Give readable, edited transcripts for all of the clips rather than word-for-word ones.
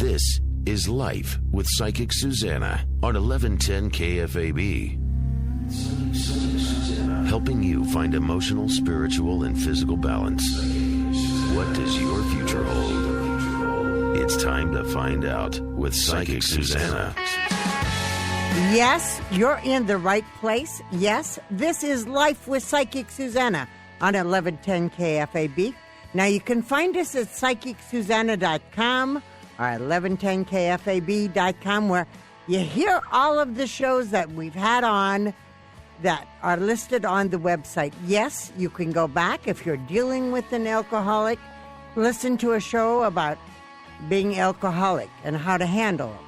This is Life with Psychic Suzanna on 1110 KFAB. Helping you find emotional, spiritual, and physical balance. What does your future hold? It's time to find out with Psychic Suzanna. Yes, you're in the right place. Yes, this is Life with Psychic Suzanna on 1110 KFAB. Now, you can find us at psychicsuzanna.com or 1110kfab.com, where you hear all of the shows that we've had on that are listed on the website. Yes, you can go back if you're dealing with an alcoholic. Listen to a show about being alcoholic and how to handle them.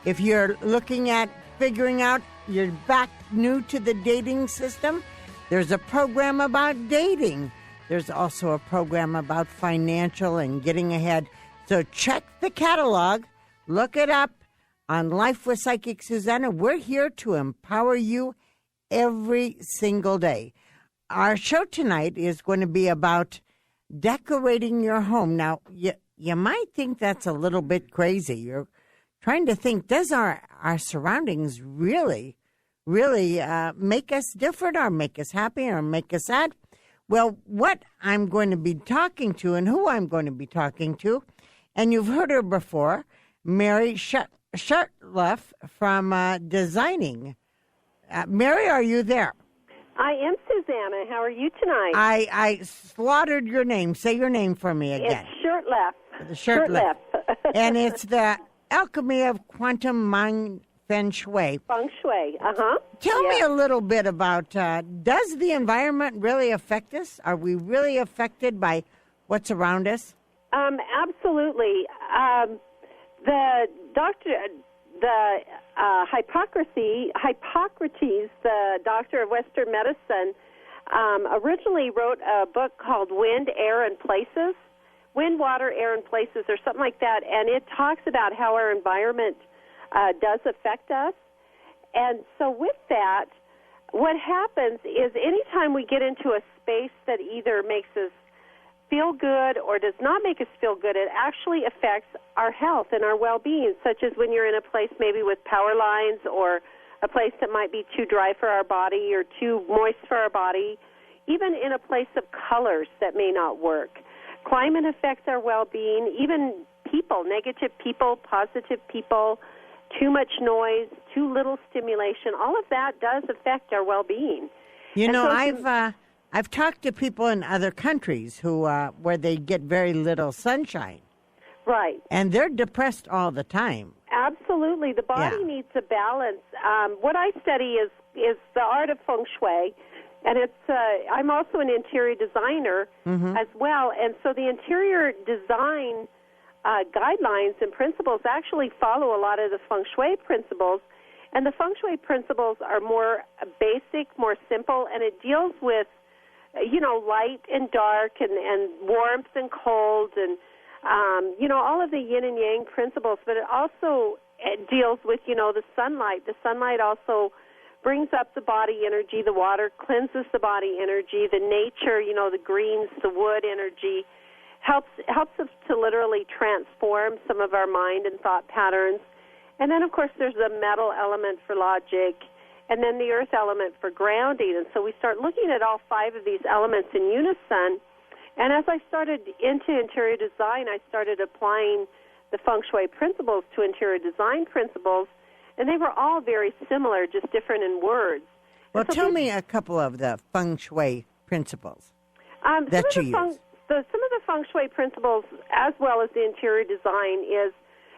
If you're looking at figuring out you're back new to the dating system, there's a program about dating. There's also a program about financial and getting ahead. So check the catalog, look it up on Life with Psychic Suzanna. We're here to empower you every single day. Our show tonight is going to be about decorating your home. Now, you might think that's a little bit crazy. You're trying to think, does our surroundings really make us different or make us happy or make us sad? Well, what I'm going to be talking to and who I'm going to be talking to, and you've heard her before, Mary Shutleff from Designing. Mary, are you there? I am, Susanna. How are you tonight? I slaughtered your name. Say your name for me again. It's Shurtleff. Shurtleff. And it's the Alchemy of Quantum Mind Feng Shui. Feng Shui, Tell me a little bit about, does the environment really affect us? Are we really affected by what's around us? Absolutely. Hippocrates, the doctor of Western medicine, originally wrote a book called Wind, Air, and Places. Wind, Water, Air, and Places, or something like that. And it talks about how our environment does affect us. And so with that, what happens is anytime we get into a space that either makes us feel good or does not make us feel good, it actually affects our health and our well-being, such as when you're in a place maybe with power lines or a place that might be too dry for our body or too moist for our body, even in a place of colors that may not work. Climate affects our well-being, even people, negative people, positive people, too much noise, too little stimulation, all of that does affect our well-being. You know, I've talked to people in other countries who where they get very little sunshine. Right. And they're depressed all the time. Absolutely. The body needs a balance. What I study is the art of Feng Shui, and I'm also an interior designer as well. And so the interior design guidelines and principles actually follow a lot of the Feng Shui principles. And the Feng Shui principles are more basic, more simple, and it deals with light and dark and warmth and cold and, all of the yin and yang principles. But it also deals with, the sunlight. The sunlight also brings up the body energy. The water cleanses the body energy. The nature, the greens, the wood energy helps us to literally transform some of our mind and thought patterns. And then, of course, there's the metal element for logic, and then the earth element for grounding. And so we start looking at all five of these elements in unison. And as I started into interior design, I started applying the Feng Shui principles to interior design principles, and they were all very similar, just different in words. Well, so tell me a couple of the Feng Shui principles that you use. Some of the Feng Shui principles, as well as the interior design, is,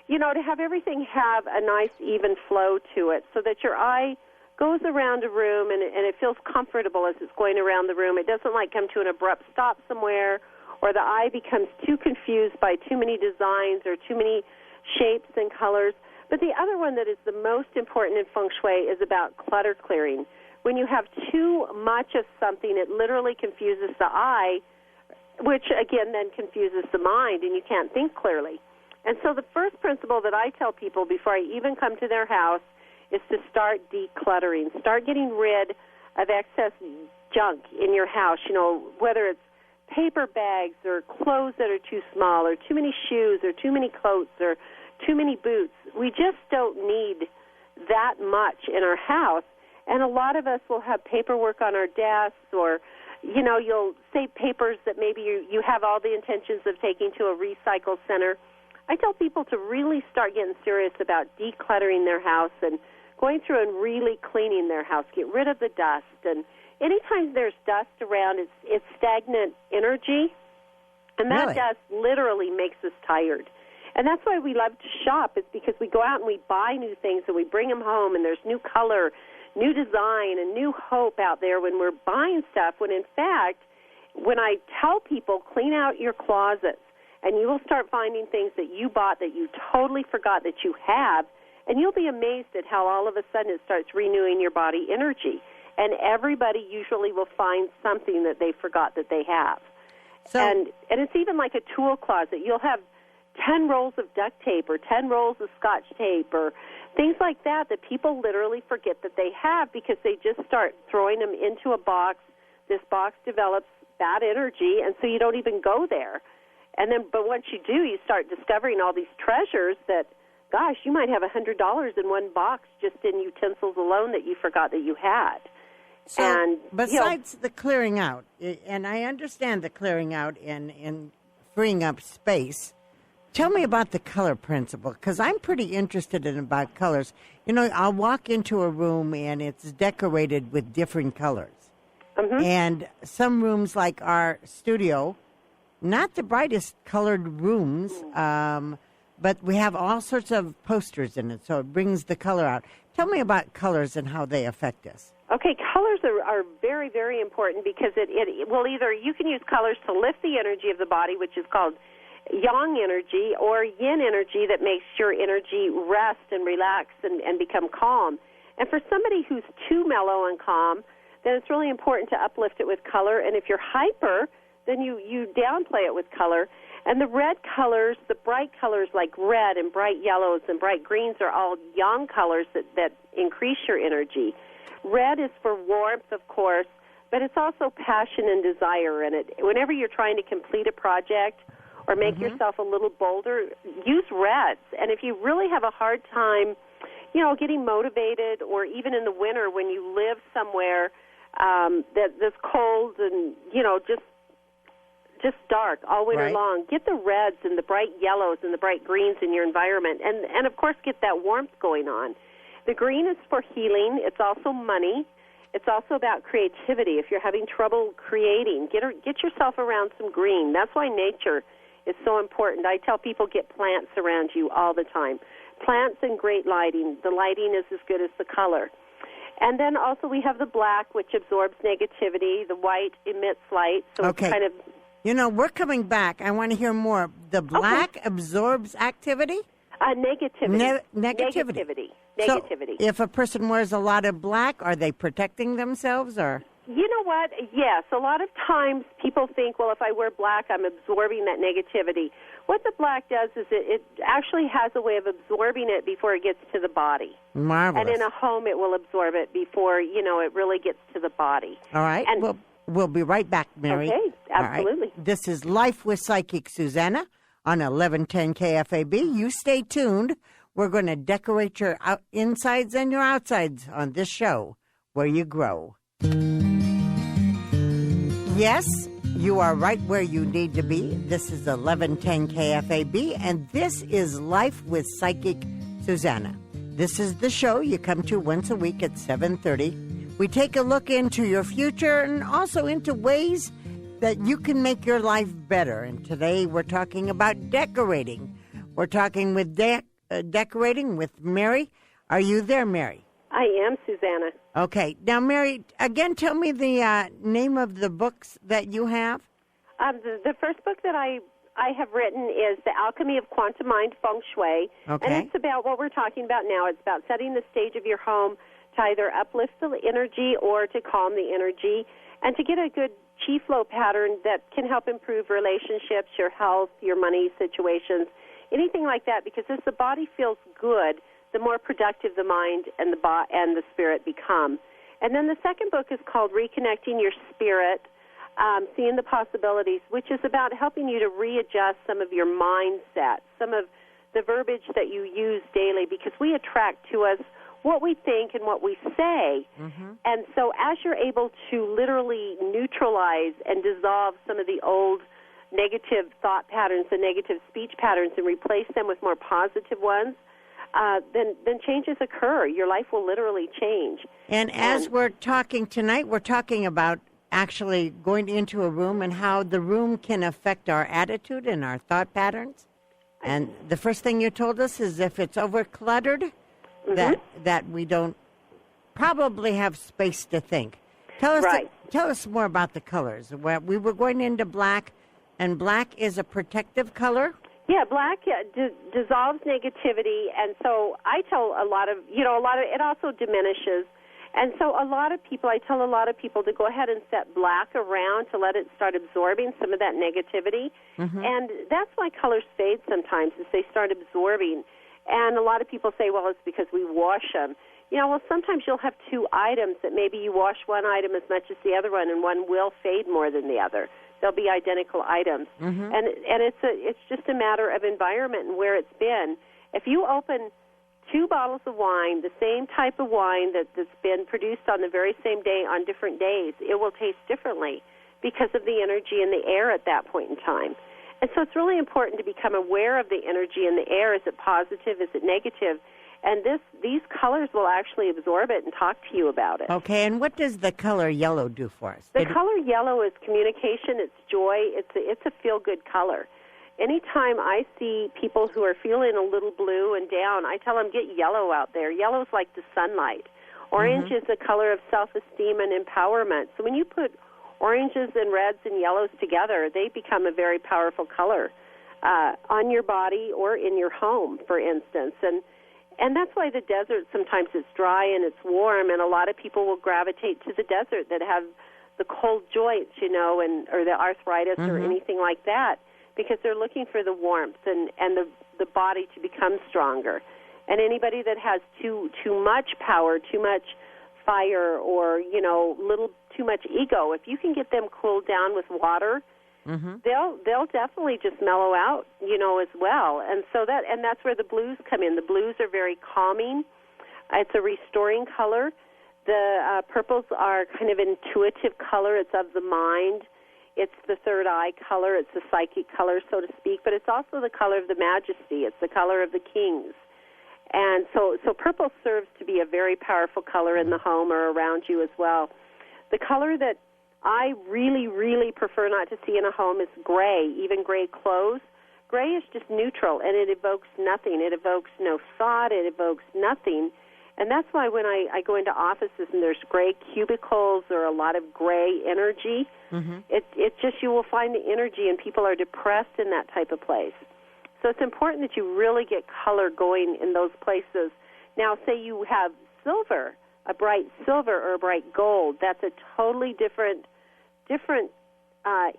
to have everything have a nice, even flow to it so that your eye goes around a room and it feels comfortable as it's going around the room. It doesn't come to an abrupt stop somewhere, or the eye becomes too confused by too many designs or too many shapes and colors. But the other one that is the most important in Feng Shui is about clutter clearing. When you have too much of something, it literally confuses the eye, which again then confuses the mind, and you can't think clearly. And so the first principle that I tell people before I even come to their house is to start decluttering. Start getting rid of excess junk in your house, whether it's paper bags or clothes that are too small or too many shoes or too many coats or too many boots. We just don't need that much in our house. And a lot of us will have paperwork on our desks, or, you know, you'll save papers that maybe you have all the intentions of taking to a recycle center. I tell people to really start getting serious about decluttering their house and going through and really cleaning their house, get rid of the dust. And anytime there's dust around, it's stagnant energy, and that Really? dust literally makes us tired. And that's why we love to shop, is because we go out and we buy new things and we bring them home, and there's new color, new design, and new hope out there when we're buying stuff, when in fact, when I tell people, clean out your closets, and you will start finding things that you bought that you totally forgot that you have, and you'll be amazed at how all of a sudden it starts renewing your body energy. And everybody usually will find something that they forgot that they have. So, And it's even like a tool closet. You'll have 10 rolls of duct tape or 10 rolls of Scotch tape or things like that people literally forget that they have because they just start throwing them into a box. This box develops bad energy, and so you don't even go there. And then, but once you do, you start discovering all these treasures that, gosh, you might have $100 in one box just in utensils alone that you forgot that you had. so And besides the clearing out, and I understand the clearing out and freeing up space, tell me about the color principle, because I'm pretty interested in about colors. You know, I'll walk into a room and it's decorated with different colors. Mm-hmm. And some rooms, like our studio, not the brightest colored rooms, but we have all sorts of posters in it, so it brings the color out. Tell me about colors and how they affect us. Okay, colors are very, very important because it will either, you can use colors to lift the energy of the body, which is called yang energy, or yin energy that makes your energy rest and relax and become calm. And for somebody who's too mellow and calm, then it's really important to uplift it with color. And if you're hyper, then you downplay it with color. And the red colors, the bright colors like red and bright yellows and bright greens are all yang colors that increase your energy. Red is for warmth, of course, but it's also passion and desire in it. Whenever you're trying to complete a project or make yourself a little bolder, use reds. And if you really have a hard time, you know, getting motivated, or even in the winter when you live somewhere that's cold and, you know, just dark all winter long, get the reds and the bright yellows and the bright greens in your environment. And of course, get that warmth going on. The green is for healing. It's also money. It's also about creativity. If you're having trouble creating, get yourself around some green. That's why nature is so important. I tell people, get plants around you all the time. Plants and great lighting. The lighting is as good as the color. And then also we have the black, which absorbs negativity. The white emits light. So it's kind of... You know, we're coming back. I want to hear more. The black absorbs activity? Negativity. Negativity. So if a person wears a lot of black, are they protecting themselves, or? You know what? Yes. A lot of times people think, well, if I wear black, I'm absorbing that negativity. What the black does is it actually has a way of absorbing it before it gets to the body. Marvelous. And in a home, it will absorb it before, you know, it really gets to the body. All right. And we'll be right back, Mary. Okay, absolutely. Right. This is Life with Psychic Suzanna on 1110 KFAB. You stay tuned. We're going to decorate your insides and your outsides on this show where you grow. Yes, you are right where you need to be. This is 1110 KFAB, and this is Life with Psychic Suzanna. This is the show you come to once a week at 7:30. We take a look into your future and also into ways that you can make your life better. And today we're talking about decorating. We're talking with decorating with Mary. Are you there, Mary? I am, Susanna. Okay. Now, Mary, again, tell me the name of the books that you have. The first book that I have written is The Alchemy of Quantum Mind Feng Shui. Okay. And it's about what we're talking about now. It's about setting the stage of your home to either uplift the energy or to calm the energy, and to get a good chi flow pattern that can help improve relationships, your health, your money situations, anything like that, because as the body feels good, the more productive the mind and the spirit become. And then the second book is called Reconnecting Your Spirit. seeing the possibilities, which is about helping you to readjust some of your mindset, some of the verbiage that you use daily, because we attract to us what we think and what we say. And so as you're able to literally neutralize and dissolve some of the old negative thought patterns, the negative speech patterns, and replace them with more positive ones, then changes occur. Your life will literally change. And as we're talking tonight, we're talking about actually going into a room and how the room can affect our attitude and our thought patterns. And the first thing you told us is if it's over-cluttered, that we don't probably have space to think. Tell us more about the colors. We were going into black, and black is a protective color. Yeah, black dissolves negativity, and so I tell a lot of it also diminishes. And so I tell a lot of people to go ahead and set black around to let it start absorbing some of that negativity. And that's why colors fade sometimes, is they start absorbing. And a lot of people say, well, it's because we wash them. Well, sometimes you'll have two items that maybe you wash one item as much as the other one, and one will fade more than the other. They'll be identical items. And it's just a matter of environment and where it's been. If you open 2 bottles of wine, the same type of wine that's been produced on the very same day on different days, it will taste differently because of the energy in the air at that point in time. And so it's really important to become aware of the energy in the air. Is it positive? Is it negative? And these colors will actually absorb it and talk to you about it. Okay, and what does the color yellow do for us? The color yellow is communication, it's joy, it's a feel-good color. Anytime I see people who are feeling a little blue and down, I tell them, get yellow out there. Yellow's like the sunlight. Orange is the color of self-esteem and empowerment. So when you put oranges and reds and yellows together, they become a very powerful color on your body or in your home, for instance. And that's why the desert sometimes is dry and it's warm, and a lot of people will gravitate to the desert that have the cold joints, or the arthritis or anything like that, because they're looking for the warmth and the body to become stronger. And anybody that has too much power, too much fire, or too much ego, if you can get them cooled down with water, they'll definitely just mellow out, as well. And so that's where the blues come in. The blues are very calming. It's a restoring color. The purples are kind of intuitive color. It's of the mind. It's the third eye color. It's the psychic color, so to speak. But it's also the color of the majesty. It's the color of the kings. And so purple serves to be a very powerful color in the home or around you as well. The color that I really, really prefer not to see in a home is gray, even gray clothes. Gray is just neutral, and it evokes nothing. It evokes no thought. It evokes nothing. And that's why when I go into offices and there's gray cubicles or a lot of gray energy, it just, you will find the energy, and people are depressed in that type of place. So it's important that you really get color going in those places. Now, say you have silver, a bright silver or a bright gold. That's a totally different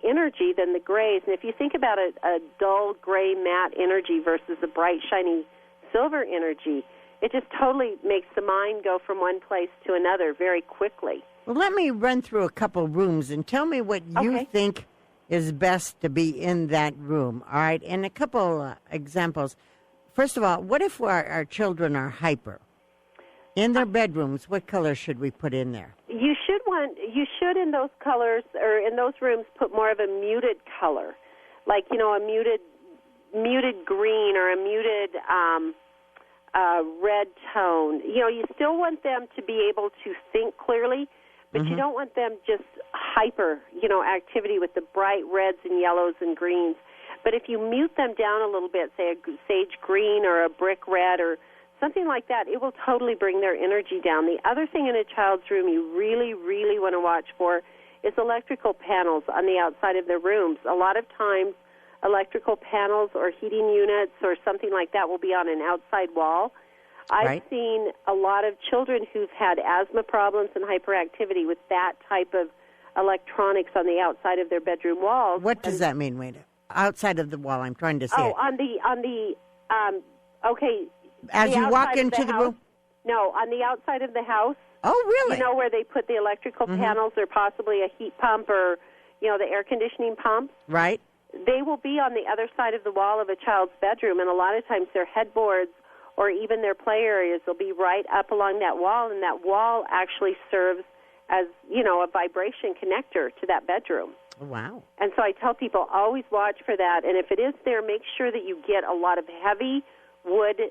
energy than the grays. And if you think about a dull gray matte energy versus a bright shiny silver energy, it just totally makes the mind go from one place to another very quickly. Well, let me run through a couple rooms and tell me what you think is best to be in that room. All right, and a couple examples. First of all, what if our children are hyper? In their bedrooms, what color should we put in there? You should in those colors, or in those rooms, put more of a muted color, like, a muted green or a muted red tone. You still want them to be able to think clearly, but you don't want them just hyper, activity with the bright reds and yellows and greens. But if you mute them down a little bit, say a sage green or a brick red or something like that, it will totally bring their energy down. The other thing in a child's room you really, really want to watch for is electrical panels on the outside of their rooms. A lot of times, electrical panels or heating units or something like that will be on an outside wall. I've seen a lot of children who've had asthma problems and hyperactivity with that type of electronics on the outside of their bedroom walls. What does that mean, Wade? Outside of the wall, I'm trying to say. As you walk into the room? No, on the outside of the house. Oh, really? Where they put the electrical panels or possibly a heat pump or, the air conditioning pumps. Right. They will be on the other side of the wall of a child's bedroom, and a lot of times their headboards or even their play areas will be right up along that wall, and that wall actually serves as, a vibration connector to that bedroom. Wow. And so I tell people, always watch for that, and if it is there, make sure that you get a lot of heavy wood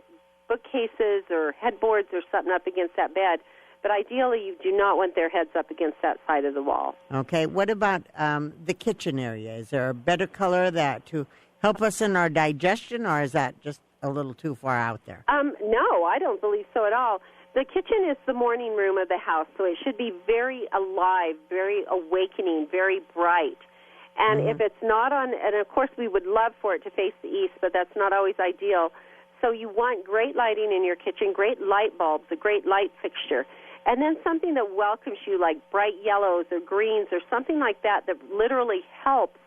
bookcases or headboards or something up against that bed. But ideally, you do not want their heads up against that side of the wall. Okay. What about the kitchen area? Is there a better color to help us in our digestion, or is that just a little too far out there? No, I don't believe so at all. The kitchen is the morning room of the house, so it should be very alive, very awakening, very bright. And if it's not on, and of course we would love for it to face the east, but that's not always ideal. So you want great lighting in your kitchen, great light bulbs, a great light fixture. And then something that welcomes you, like bright yellows or greens or something like that literally helps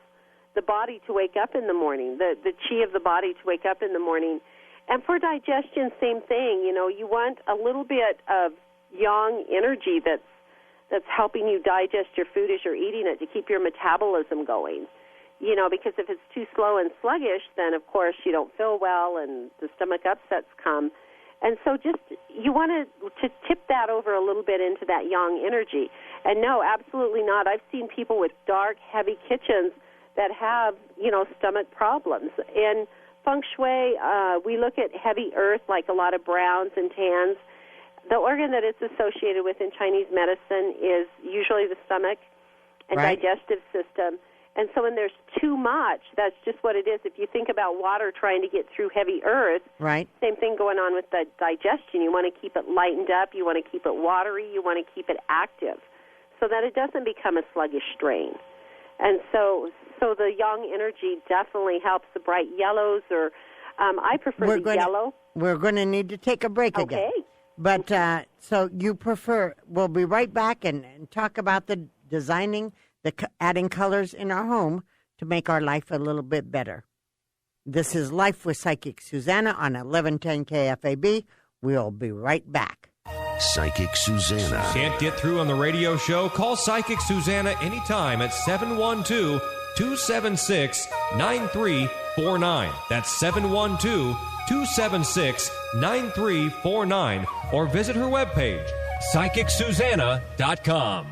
the body to wake up in the morning, the chi of the body to wake up in the morning. And for digestion, same thing. You want a little bit of yang energy that's helping you digest your food as you're eating it to keep your metabolism going. Because if it's too slow and sluggish, then, of course, you don't feel well and the stomach upsets come. And so you want to tip that over a little bit into that yang energy. And no, absolutely not. I've seen people with dark, heavy kitchens that have, stomach problems. In Feng Shui, we look at heavy earth, like a lot of browns and tans. The organ that it's associated with in Chinese medicine is usually the stomach and digestive system. And so when there's too much, that's just what it is. If you think about water trying to get through heavy earth, same thing going on with the digestion. You want to keep it lightened up. You want to keep it watery. You want to keep it active so that it doesn't become a sluggish strain. And so the yang energy definitely helps. The bright yellows, or I prefer yellow. We're going to need to take a break again. Okay. But so you prefer, we'll be right back and talk about the designing, adding colors in our home to make our life a little bit better. This is Life with Psychic Suzanna on 1110 KFAB. We'll be right back. Psychic Suzanna. Can't get through on the radio show? Call Psychic Suzanna anytime at 712-276-9349. That's 712-276-9349. Or visit her webpage, PsychicSuzanna.com.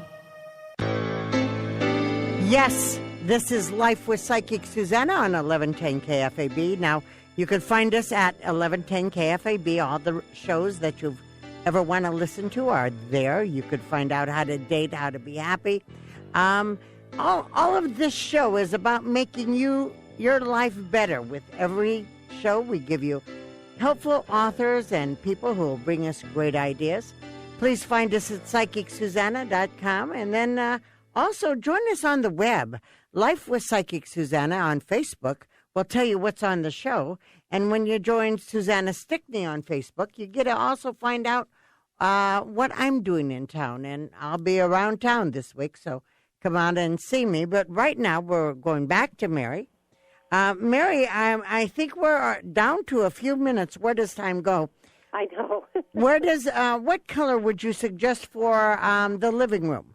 Yes, this is Life with Psychic Suzanna on 1110 KFAB. Now, you can find us at 1110 KFAB. All the shows that you've ever want to listen to are there. You could find out how to date, how to be happy. All of this show is about making your life better. With every show, we give you helpful authors and people who will bring us great ideas. Please find us at PsychicSuzanna.com, and then also join us on the web. Life with Psychic Suzanna on Facebook will tell you what's on the show. And when you join Susanna Stickney on Facebook, you get to also find out what I'm doing in town. And I'll be around town this week, so come out and see me. But right now, we're going back to Mary. Mary, I think we're down to a few minutes. Where does time go? I know. What color would you suggest for the living room?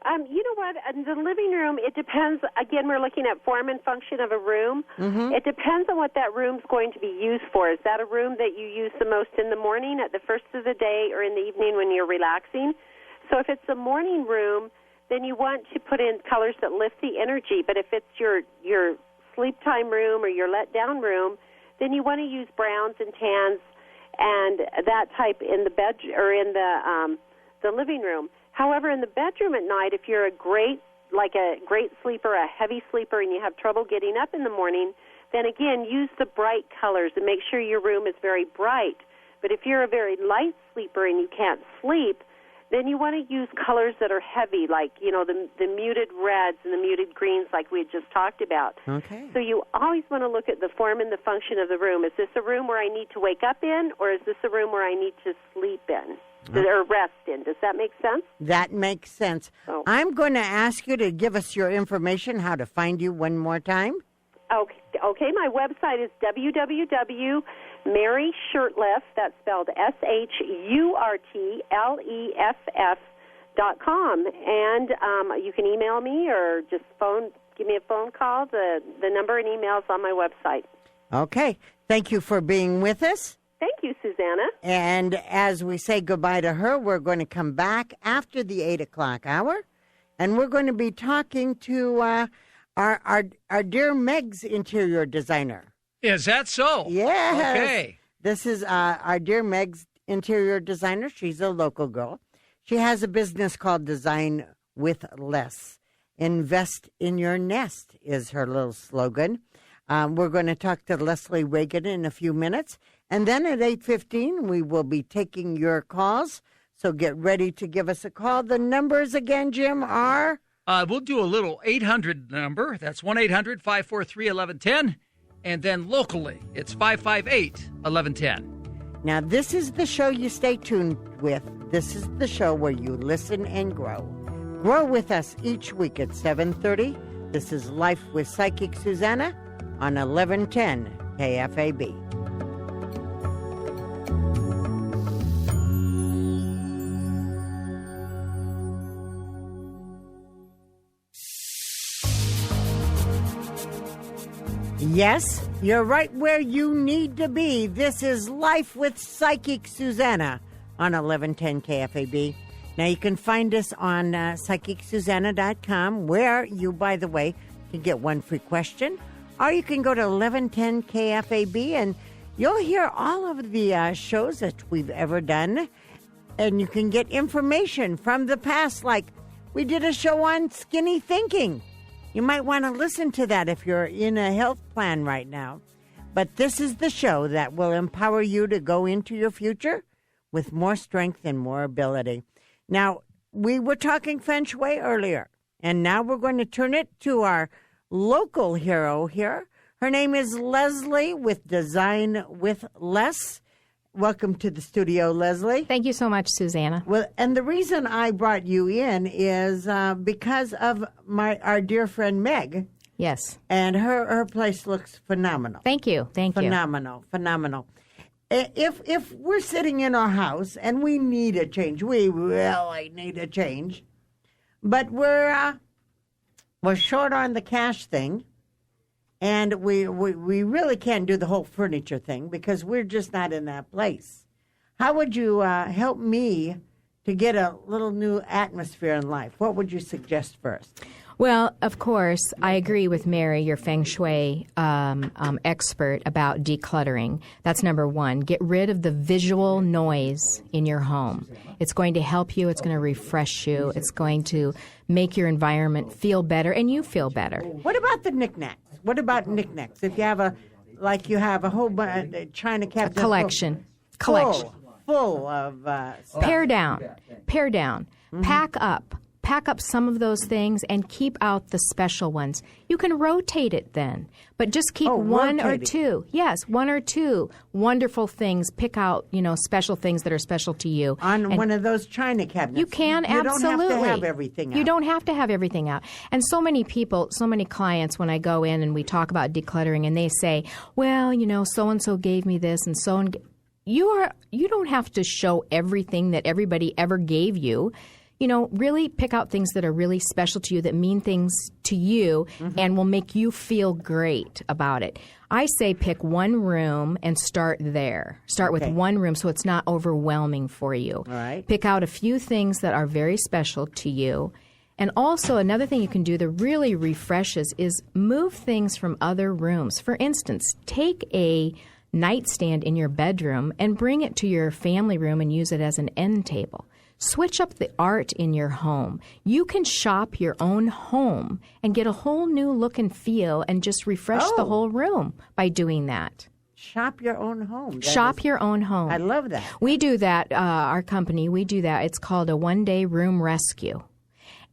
You know what? In the living room, it depends. Again, we're looking at form and function of a room. Mm-hmm. It depends on what that room's going to be used for. Is that a room that you use the most in the morning, at the first of the day, or in the evening when you're relaxing? So if it's a morning room, then you want to put in colors that lift the energy. But if it's your sleep time room or your let-down room, then you want to use browns and tans and that type in the bed or in the living room. However, in the bedroom at night, if you're a great sleeper, a heavy sleeper, and you have trouble getting up in the morning, then again, use the bright colors and make sure your room is very bright. But if you're a very light sleeper and you can't sleep, then you want to use colors that are heavy, like, the muted reds and the muted greens like we had just talked about. Okay. So you always want to look at the form and the function of the room. Is this a room where I need to wake up in, or is this a room where I need to sleep in? Or rest in. Does that make sense? That makes sense. Oh. I'm going to ask you to give us your information, how to find you one more time. Okay. My website is www.maryshurtleff, that's spelled SHURTLEFF And you can email me or just give me a phone call. The number and email is on my website. Okay. Thank you for being with us. Thank you, Susanna. And as we say goodbye to her, we're going to come back after the 8 o'clock hour, and we're going to be talking to our dear Meg's interior designer. Is that so? Yes. Okay. This is our dear Meg's interior designer. She's a local girl. She has a business called Design with Less. Invest in your nest is her little slogan. We're going to talk to Leslie Reagan in a few minutes. And then at 8:15, we will be taking your calls. So get ready to give us a call. The numbers again, Jim, are? We'll do a little 800 number. That's 1-800-543-1110. And then locally, it's 558-1110. Now, this is the show you stay tuned with. This is the show where you listen and grow. Grow with us each week at 7:30. This is Life with Psychic Suzanna on 1110 KFAB. Yes, you're right where you need to be. This is Life with Psychic Suzanna on 1110 KFAB. Now, you can find us on PsychicSuzanna.com, where you, by the way, can get one free question. Or you can go to 1110 KFAB, and you'll hear all of the shows that we've ever done. And you can get information from the past, like we did a show on skinny thinking. You might want to listen to that if you're in a health plan right now. But this is the show that will empower you to go into your future with more strength and more ability. Now, we were talking Feng Shui earlier, and now we're going to turn it to our local hero here. Her name is Leslie with Design with Less. Welcome to the studio, Leslie. Thank you so much, Susanna. Well, and the reason I brought you in is because of our dear friend Meg. Yes. And her place looks phenomenal. Thank you. Phenomenal. If we're sitting in our house and we need a change, we really need a change, but we're short on the cash thing. And we really can't do the whole furniture thing because we're just not in that place. How would you help me to get a little new atmosphere in life? What would you suggest first? Well, of course, I agree with Mary, your Feng Shui expert, about decluttering. That's number one. Get rid of the visual noise in your home. It's going to help you. It's going to refresh you. It's going to make your environment feel better, and you feel better. What about the knickknacks? What about knickknacks? If you have a whole china cabinet Collection. Full of stuff. Pare down. Mm-hmm. Pack up some of those things and keep out the special ones. You can rotate it then, but just keep one or two. Yes, one or two wonderful things. Pick out, special things that are special to you. On one of those china cabinets. You can, absolutely. You don't have to have everything out. You don't have to have everything out. And so many people, so many clients, when I go in and we talk about decluttering, and they say, well, so-and-so gave me this and so and you don't have to show everything that everybody ever gave you. Really pick out things that are really special to you, that mean things to you, and will make you feel great about it. I say pick one room and start there. Start with one room so it's not overwhelming for you. All right. Pick out a few things that are very special to you. And also another thing you can do that really refreshes is move things from other rooms. For instance, take a nightstand in your bedroom and bring it to your family room and use it as an end table. Switch up the art in your home. You can shop your own home and get a whole new look and feel and just refresh the whole room by doing that. Shop your own home. Shop your own home. I love that. We do that, our company, we do that. It's called a one-day room rescue.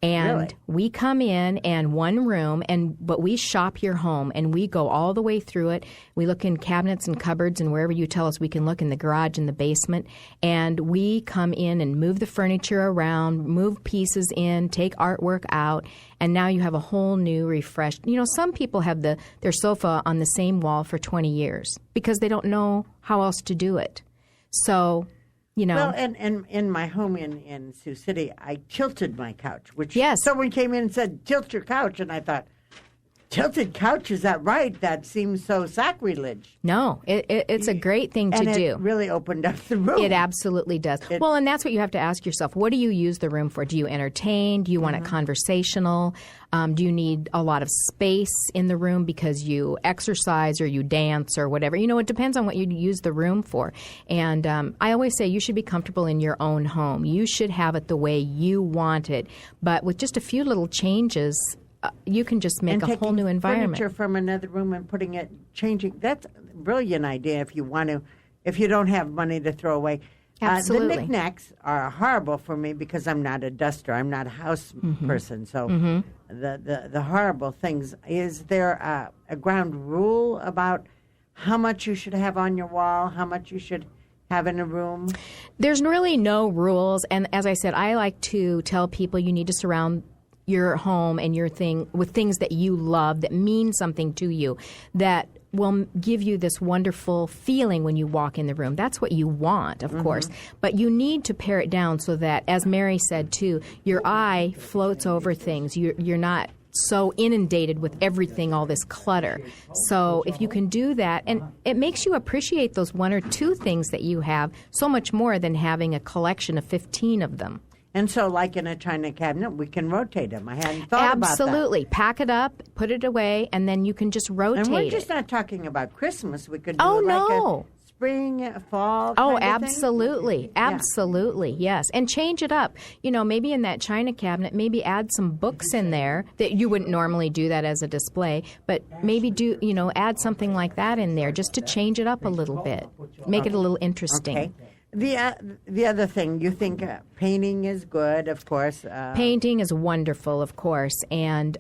And Really? we come in and one room, but we shop your home, and we go all the way through it. We look in cabinets and cupboards and wherever you tell us we can look, in the garage and the basement. And we come in and move the furniture around, move pieces in, take artwork out, and now you have a whole new refreshed. Some people have their sofa on the same wall for 20 years because they don't know how else to do it. So Well, and in my home in Sioux City, I tilted my couch, which Yes. someone came in and said, tilt your couch. And I thought, tilted couch, is that right? That seems so sacrilege. No, it's a great thing to and do. It really opened up the room. It absolutely does. Well, and that's what you have to ask yourself. What do you use the room for? Do you entertain? Do you want it conversational? Do you need a lot of space in the room because you exercise or you dance or whatever? It depends on what you use the room for. And I always say you should be comfortable in your own home. You should have it the way you want it. But with just a few little changes, you can just make a whole new environment. Furniture from another room and changing. That's a brilliant idea if you don't have money to throw away. Absolutely. The knickknacks are horrible for me because I'm not a duster. I'm not a house person. So the horrible things. Is there a ground rule about how much you should have on your wall, how much you should have in a room? There's really no rules. And as I said, I like to tell people you need to surround your home and your thing with things that you love, that mean something to you, that will give you this wonderful feeling when you walk in the room. That's what you want, of course. But you need to pare it down so that, as Mary said too, your eye floats over things. You're not so inundated with everything, all this clutter. So if you can do that, and it makes you appreciate those one or two things that you have so much more than having a collection of 15 of them. And so, like in a china cabinet, we can rotate them. I hadn't thought about that. Absolutely. Pack it up, put it away, and then you can just rotate it. And we're just not talking about Christmas. We could do no. a spring, fall Oh, kind of absolutely. thing. Absolutely, yes. And change it up. Maybe in that china cabinet, maybe add some books in there that you wouldn't normally do that as a display, but maybe add something like that in there just to change it up a little bit. Make it a little interesting. Okay. The other thing, you think painting is good, of course. Painting is wonderful, of course, and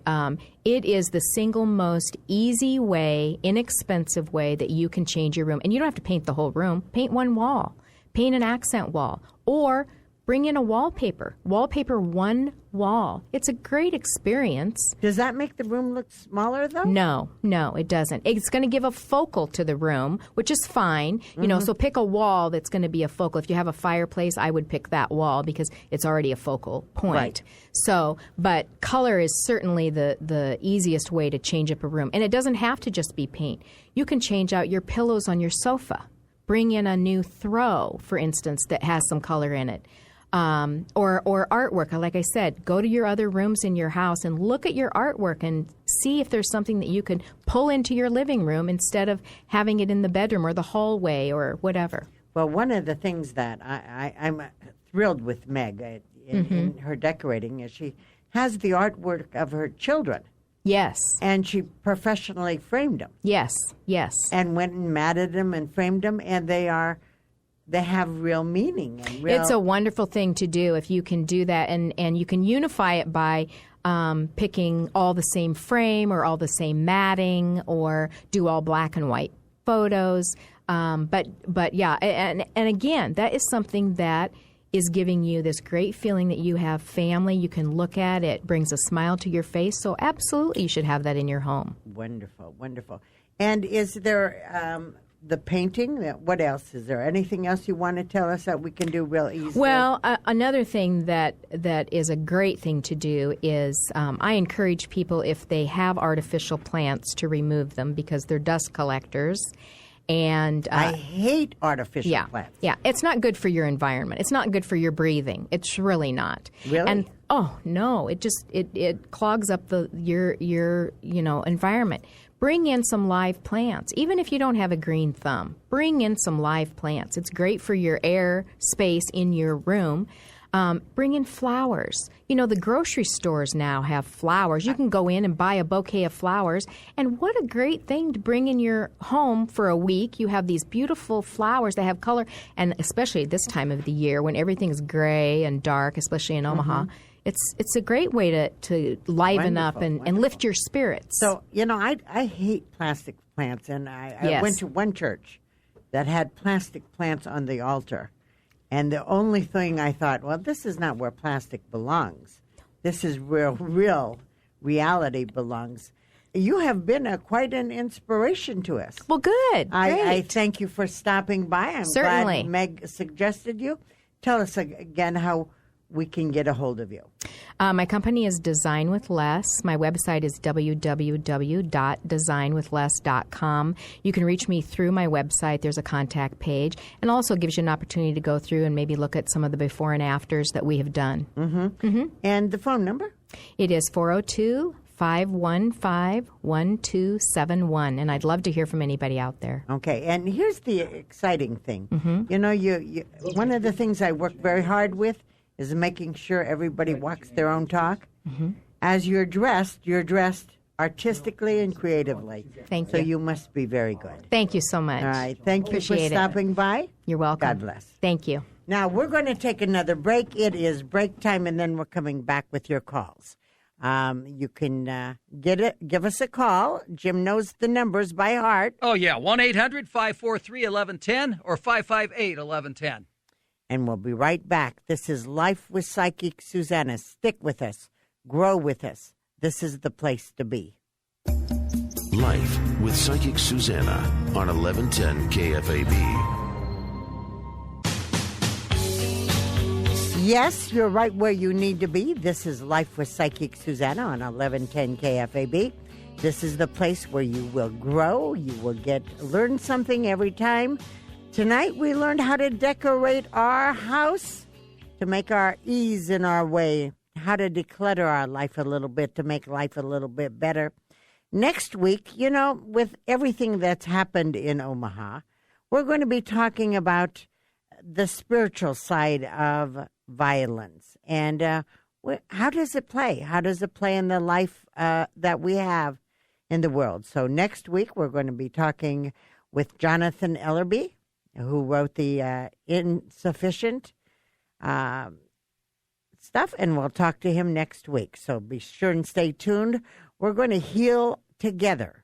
it is the single most easy way, inexpensive way that you can change your room. And you don't have to paint the whole room. Paint one wall. Paint an accent wall. Or bring in a wallpaper. Wallpaper one wall. It's a great experience. Does that make the room look smaller, though? No, it doesn't. It's going to give a focal to the room, which is fine. So pick a wall that's going to be a focal. If you have a fireplace, I would pick that wall because it's already a focal point. Right. So, but color is certainly the easiest way to change up a room. And it doesn't have to just be paint. You can change out your pillows on your sofa. Bring in a new throw, for instance, that has some color in it. Or artwork. Like I said, go to your other rooms in your house and look at your artwork and see if there's something that you can pull into your living room instead of having it in the bedroom or the hallway or whatever. Well, one of the things that I'm thrilled with Meg in her decorating is she has the artwork of her children. Yes. And she professionally framed them. Yes. And went and matted them and framed them, and they have real meaning. And it's a wonderful thing to do if you can do that, and you can unify it by picking all the same frame or all the same matting or do all black and white photos. But yeah, and again, that is something that is giving you this great feeling that you have family. You can look at it, brings a smile to your face. So absolutely, you should have that in your home. Wonderful. And is there the painting? What else? Is there anything else you want to tell us that we can do real easily? Well, another thing that is a great thing to do is I encourage people, if they have artificial plants, to remove them because they're dust collectors. And I hate artificial plants. Yeah, it's not good for your environment. It's not good for your breathing. It's really not. Really? And no, it just it clogs up your environment. Bring in some live plants. Even if you don't have a green thumb, bring in some live plants. It's great for your air space in your room. Bring in flowers. The grocery stores now have flowers. You can go in and buy a bouquet of flowers. And what a great thing to bring in your home for a week. You have these beautiful flowers that have color. And especially this time of the year when everything's gray and dark, especially in Omaha, it's a great way to liven up and lift your spirits. So, I hate plastic plants. And I went to one church that had plastic plants on the altar. And the only thing I thought, well, this is not where plastic belongs. This is where real reality belongs. you have been quite an inspiration to us. Well, good. I Great. thank you for stopping by. I'm Certainly. glad Meg suggested you. Tell us again how we can get a hold of you. My company is Design with Less. My website is www.designwithless.com. You can reach me through my website. There's a contact page, and also gives you an opportunity to go through and maybe look at some of the before and afters that we have done. And the phone number? It is 402-515-1271, and I'd love to hear from anybody out there. Okay, and here's the exciting thing. You know, you one of the things I work very hard with is making sure everybody walks their own talk. As you're dressed artistically and creatively. Thank So you. you must be very good. Thank you so much. All right, thank you for Appreciate it. stopping by. You're welcome. God bless. Thank you. Now, we're going to take another break. It is break time, and then we're coming back with your calls. You can give us a call. Jim knows the numbers by heart. Oh, yeah, 1-800-543-1110 or 558-1110. And we'll be right back. This is Life with Psychic Suzanna. Stick with us. Grow with us. This is the place to be. Life with Psychic Suzanna on 1110 KFAB. Yes, you're right where you need to be. This is Life with Psychic Suzanna on 1110 KFAB. This is the place where you will grow. You will learn something every time. Tonight we learned how to decorate our house to make our ease in our way, how to declutter our life a little bit to make life a little bit better. Next week, you know, with everything that's happened in Omaha, we're going to be talking about the spiritual side of violence and how does it play? How does it play in the life that we have in the world? So next week we're going to be talking with Jonathan Ellerby, who wrote the Insufficient stuff, and we'll talk to him next week. So be sure and stay tuned. We're going to heal together.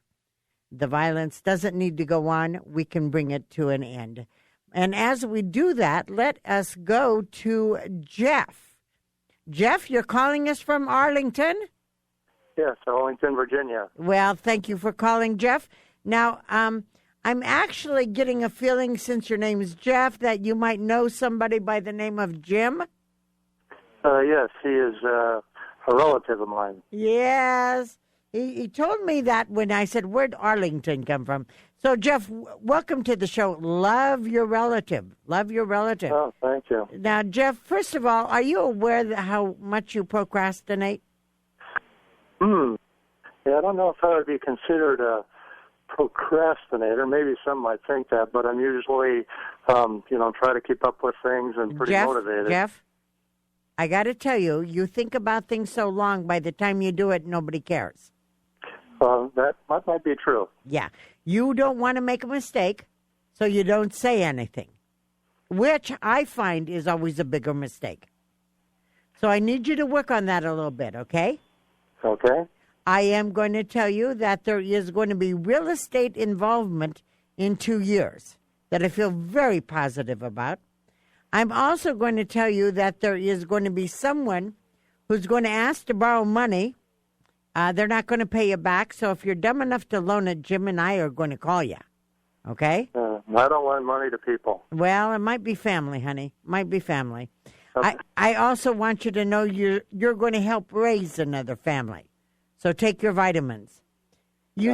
The violence doesn't need to go on. We can bring it to an end. And as we do that, let us go to Jeff. Jeff, you're calling us from Arlington? Yes, Arlington, Virginia. Well, thank you for calling, Jeff. Now, I'm actually getting a feeling, since your name is Jeff, that you might know somebody by the name of Jim. Yes, he is a relative of mine. Yes. He told me that when I said, where'd Arlington come from? So, Jeff, welcome to the show. Love your relative. Love your relative. Oh, thank you. Now, Jeff, first of all, are you aware that how much you procrastinate? Yeah, I don't know if I would be considered a procrastinator. Maybe some might think that, but I'm usually, try to keep up with things and pretty motivated. Jeff, I got to tell you, you think about things so long, by the time you do it, nobody cares. That might be true. Yeah. You don't want to make a mistake, so you don't say anything, which I find is always a bigger mistake. So I need you to work on that a little bit, okay? Okay. I am going to tell you that there is going to be real estate involvement in 2 years that I feel very positive about. I'm also going to tell you that there is going to be someone who's going to ask to borrow money. They're not going to pay you back, so if you're dumb enough to loan it, Jim and I are going to call you, okay? I don't lend money to people. Well, it might be family, honey. Might be family. Okay. I also want you to know you're going to help raise another family. So take your vitamins. You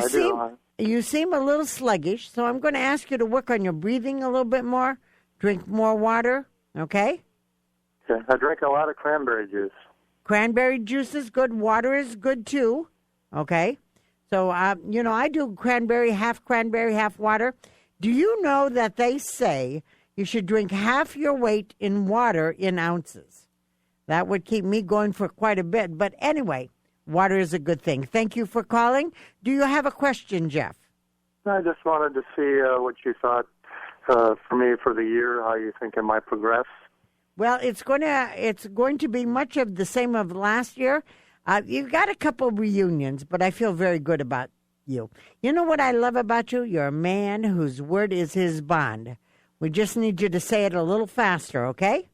seem a little sluggish, so I'm going to ask you to work on your breathing a little bit more. Drink more water, okay? Okay. I drink a lot of cranberry juice. Cranberry juice is good. Water is good, too, okay? So, I do cranberry, half water. Do you know that they say you should drink half your weight in water in ounces? That would keep me going for quite a bit. But anyway, water is a good thing. Thank you for calling. Do you have a question, Jeff? I just wanted to see what you thought for me for the year, how you think it might progress. Well, it's going to be much of the same of last year. You've got a couple reunions, but I feel very good about you. You know what I love about you? You're a man whose word is his bond. We just need you to say it a little faster, okay?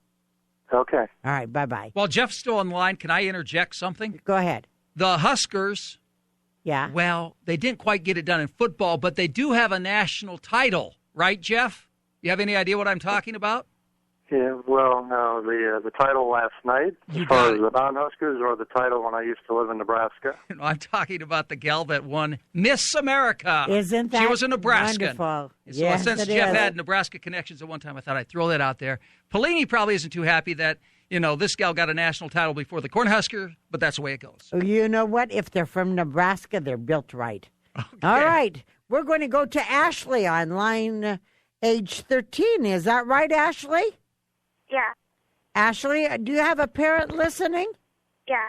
Okay. All right, bye-bye. While Jeff's still on the line, can I interject something? Go ahead. The Huskers Yeah. Well, they didn't quite get it done in football, but they do have a national title, right, Jeff? You have any idea what I'm talking about? Yeah, well, no, the title last night, as far as the non-Huskers, or the title when I used to live in Nebraska. I'm talking about the gal that won Miss America. Isn't that She was a Nebraskan. wonderful? So Yes, since it Jeff is. had Nebraska connections at one time, I thought I'd throw that out there. Pelini probably isn't too happy that, this gal got a national title before the Cornhusker, but that's the way it goes. You know what? If they're from Nebraska, they're built right. Okay. All right. We're going to go to Ashley on line age 13. Is that right, Ashley? Yeah. Ashley, do you have a parent listening? Yeah.